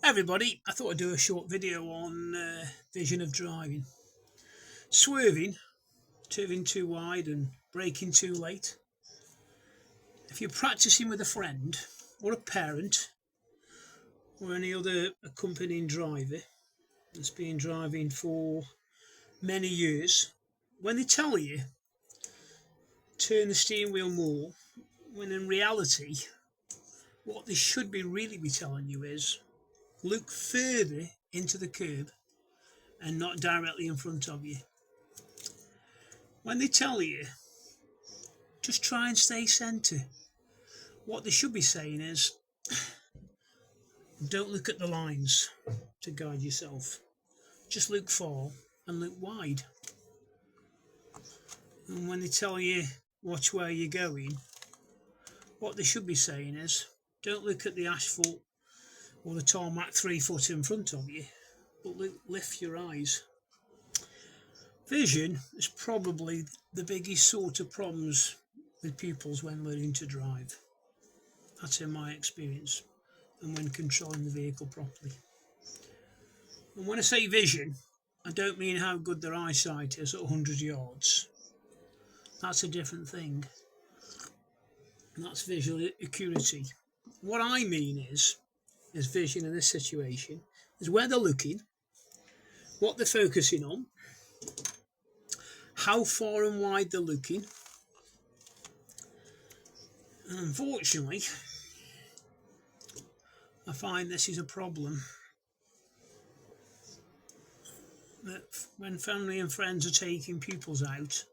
Everybody, I thought I'd do a short video on vision of driving. Swerving, turning too wide and braking too late. If you're practicing with a friend or a parent or any other accompanying driver that's been driving for many years, when they tell you turn the steering wheel more, when in reality what they should be really be telling you is look further into the curb and not directly in front of you. When they tell you just try and stay centre, what they should be saying is don't look at the lines to guide yourself, just look far and look wide. And when they tell you watch where you're going, what they should be saying is don't look at the asphalt or the tarmac 3 foot in front of you, but lift your eyes. Vision is probably the biggest sort of problems with pupils when learning to drive. That's in my experience, and when controlling the vehicle properly. And when I say vision, I don't mean how good their eyesight is at 100 yards. That's a different thing. And that's visual acuity. What I mean is vision in this situation is where they're looking, what they're focusing on, how far and wide they're looking. And unfortunately, I find this is a problem that when family and friends are taking pupils out,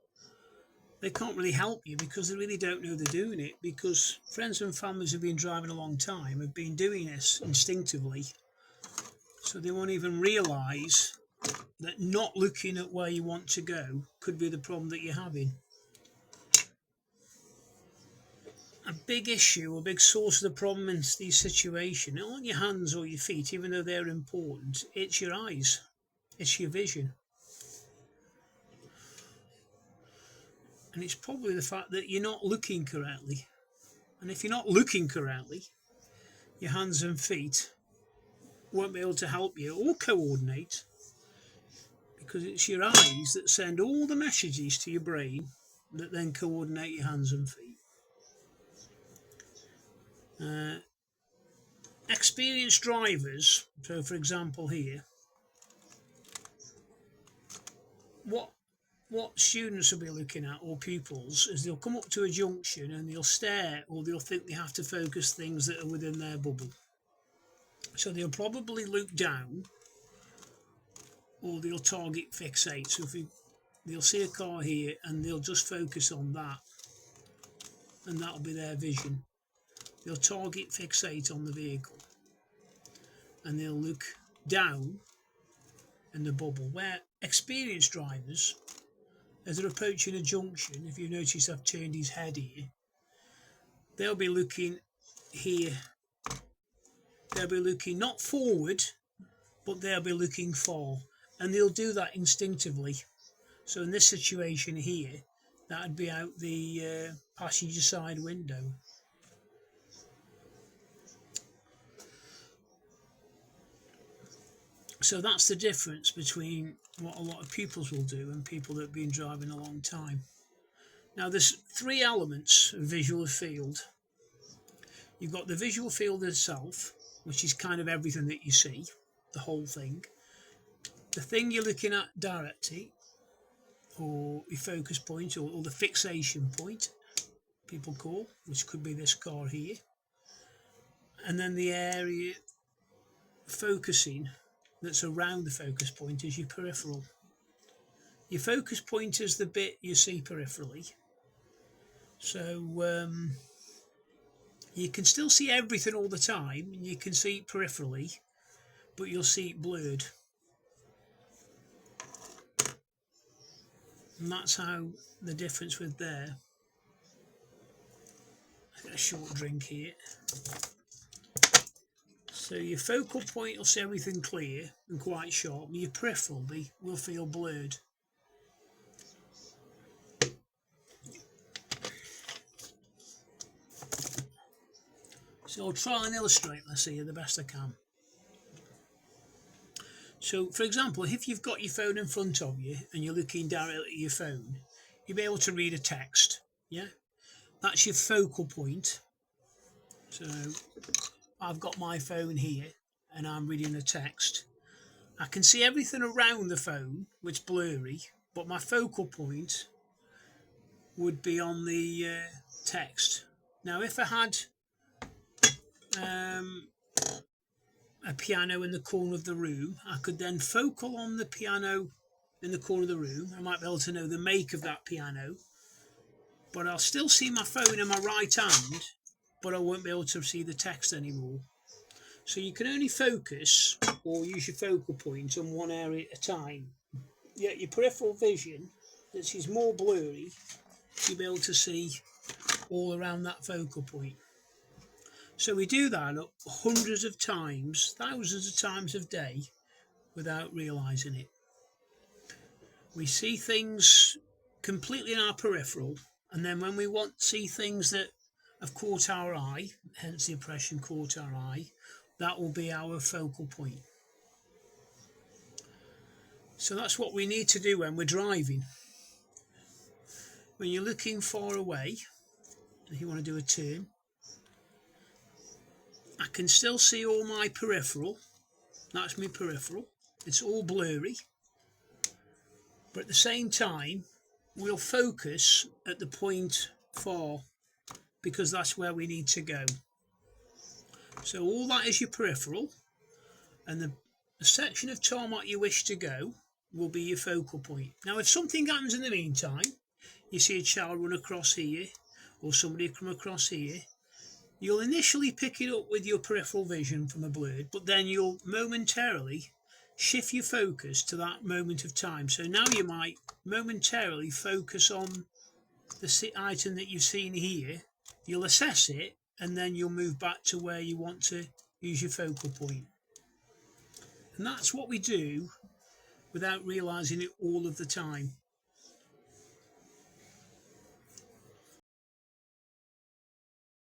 they can't really help you because they really don't know they're doing it, because friends and families have been driving a long time, have been doing this instinctively, so they won't even realise that not looking at where you want to go could be the problem that you're having. A big issue, a big source of the problem in these situations, not your hands or your feet, even though they're important, it's your eyes, it's your vision. And it's probably the fact that you're not looking correctly. And if you're not looking correctly, your hands and feet won't be able to help you or coordinate, because it's your eyes that send all the messages to your brain that then coordinate your hands and feet. Experienced drivers, so for example here, what students will be looking at, or pupils, is they'll come up to a junction and they'll stare, or they'll think they have to focus things that are within their bubble. So they'll probably look down, or they'll target fixate. So they'll see a car here and they'll just focus on that, and that'll be their vision. They'll target fixate on the vehicle and they'll look down in the bubble. Where experienced drivers, as they're approaching a junction, if you notice I've turned his head here, they'll be looking here. They'll be looking not forward, but they'll be looking far, and they'll do that instinctively. So in this situation here, that'd be out the passenger side window. So that's the difference between what a lot of pupils will do and people that have been driving a long time. Now there's 3 elements of visual field. You've got the visual field itself, which is kind of everything that you see, the whole thing. The thing you're looking at directly, or your focus point, or the fixation point, people call, which could be this car here. And then the area focusing that's around the focus point is your peripheral. Your focus point is the bit you see peripherally. So you can still see everything all the time, and you can see it peripherally, but you'll see it blurred. And that's how the difference with there. I'll get a short drink here. So your focal point will see everything clear and quite sharp, and your peripheral will feel blurred. So I'll try and illustrate this here the best I can. So, for example, if you've got your phone in front of you and you're looking directly at your phone, you'll be able to read a text. Yeah, that's your focal point. So, I've got my phone here and I'm reading a text. I can see everything around the phone, which is blurry, but my focal point would be on the text. Now, if I had a piano in the corner of the room, I could then focal on the piano in the corner of the room. I might be able to know the make of that piano, but I'll still see my phone in my right hand, but I won't be able to see the text anymore. So you can only focus or use your focal point on one area at a time. Yet your peripheral vision, that is more blurry, you'll be able to see all around that focal point. So we do that hundreds of times, thousands of times a day without realising it. We see things completely in our peripheral, and then when we want to see things that have caught our eye, hence the impression caught our eye, that will be our focal point. So that's what we need to do when we're driving. When you're looking far away, if you want to do a turn, I can still see all my peripheral. That's my peripheral. It's all blurry. But at the same time, we'll focus at the point far because that's where we need to go. So all that is your peripheral, and the section of tarmac you wish to go will be your focal point. Now, if something happens in the meantime, you see a child run across here or somebody come across here, you'll initially pick it up with your peripheral vision from a blurred, but then you'll momentarily shift your focus to that moment of time. So now you might momentarily focus on the item that you've seen here, you'll assess it, and then you'll move back to where you want to use your focal point. And that's what we do without realising it all of the time.